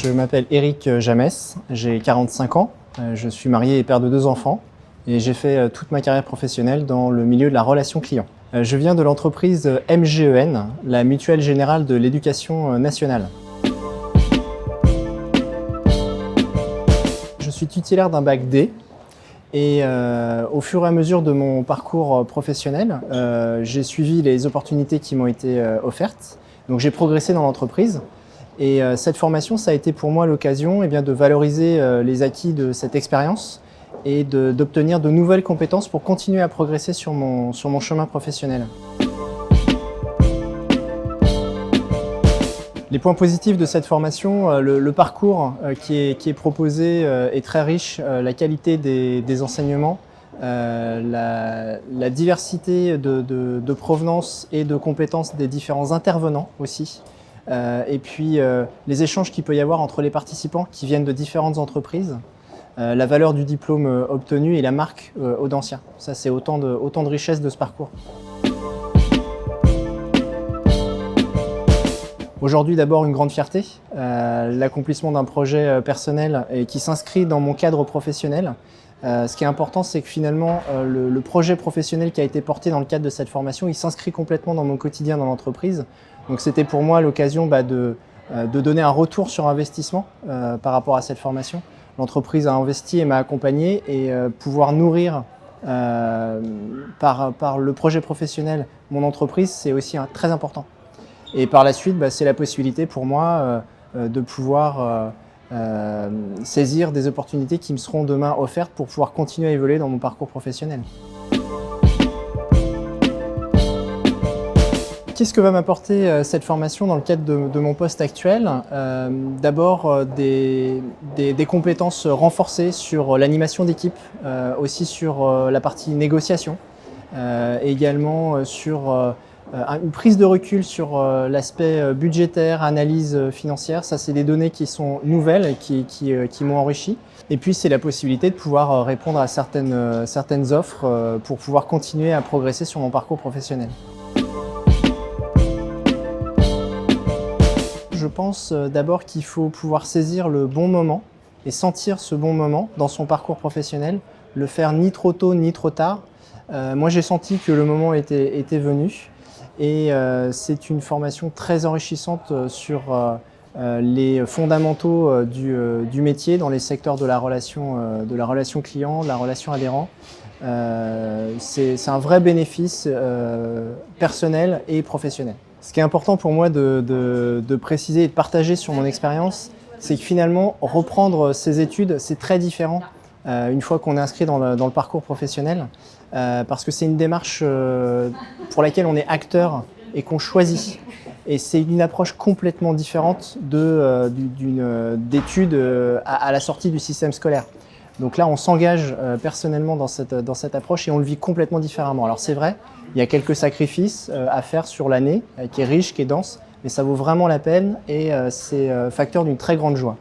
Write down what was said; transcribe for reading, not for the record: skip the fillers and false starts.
Je m'appelle Éric Jamès, j'ai 45 ans, je suis marié et père de 2 enfants et j'ai fait toute ma carrière professionnelle dans le milieu de la relation client. Je viens de l'entreprise MGEN, la Mutuelle Générale de l'Éducation Nationale. Je suis titulaire d'un bac D et au fur et à mesure de mon parcours professionnel, j'ai suivi les opportunités qui m'ont été offertes. Donc j'ai progressé dans l'entreprise. Et cette formation, ça a été pour moi l'occasion de valoriser les acquis de cette expérience et d'obtenir de nouvelles compétences pour continuer à progresser sur mon chemin professionnel. Les points positifs de cette formation, le parcours qui est proposé est très riche, la qualité des enseignements, la diversité de provenance et de compétences des différents intervenants aussi. Et puis les échanges qu'il peut y avoir entre les participants qui viennent de différentes entreprises, la valeur du diplôme obtenu et la marque Audencia. Ça, c'est autant de richesse de ce parcours. Aujourd'hui, d'abord, une grande fierté, l'accomplissement d'un projet personnel et qui s'inscrit dans mon cadre professionnel. Ce qui est important, c'est que finalement, le projet professionnel qui a été porté dans le cadre de cette formation, il s'inscrit complètement dans mon quotidien dans l'entreprise. Donc c'était pour moi l'occasion de donner un retour sur investissement par rapport à cette formation. L'entreprise a investi et m'a accompagné et pouvoir nourrir par le projet professionnel mon entreprise, c'est aussi très important. Et par la suite, c'est la possibilité pour moi de pouvoir saisir des opportunités qui me seront demain offertes pour pouvoir continuer à évoluer dans mon parcours professionnel. Qu'est-ce que va m'apporter cette formation dans le cadre de mon poste actuel? D'abord des compétences renforcées sur l'animation d'équipe, aussi sur la partie négociation, également sur une prise de recul sur l'aspect budgétaire, analyse financière. Ça, c'est des données qui sont nouvelles et qui m'ont enrichi. Et puis, c'est la possibilité de pouvoir répondre à certaines offres pour pouvoir continuer à progresser sur mon parcours professionnel. Je pense d'abord qu'il faut pouvoir saisir le bon moment et sentir ce bon moment dans son parcours professionnel, le faire ni trop tôt ni trop tard. Moi, j'ai senti que le moment était venu. Et c'est une formation très enrichissante sur les fondamentaux du métier dans les secteurs de la relation client, de la relation adhérent. C'est un vrai bénéfice personnel et professionnel. Ce qui est important pour moi de préciser et de partager sur mon expérience, c'est que finalement, reprendre ses études, c'est très différent une fois qu'on est inscrit dans le parcours professionnel. Parce que c'est une démarche pour laquelle on est acteur et qu'on choisit. Et c'est une approche complètement différente d'études à la sortie du système scolaire. Donc là, on s'engage personnellement dans cette approche et on le vit complètement différemment. Alors c'est vrai, il y a quelques sacrifices à faire sur l'année, qui est riche, qui est dense, mais ça vaut vraiment la peine et c'est facteur d'une très grande joie.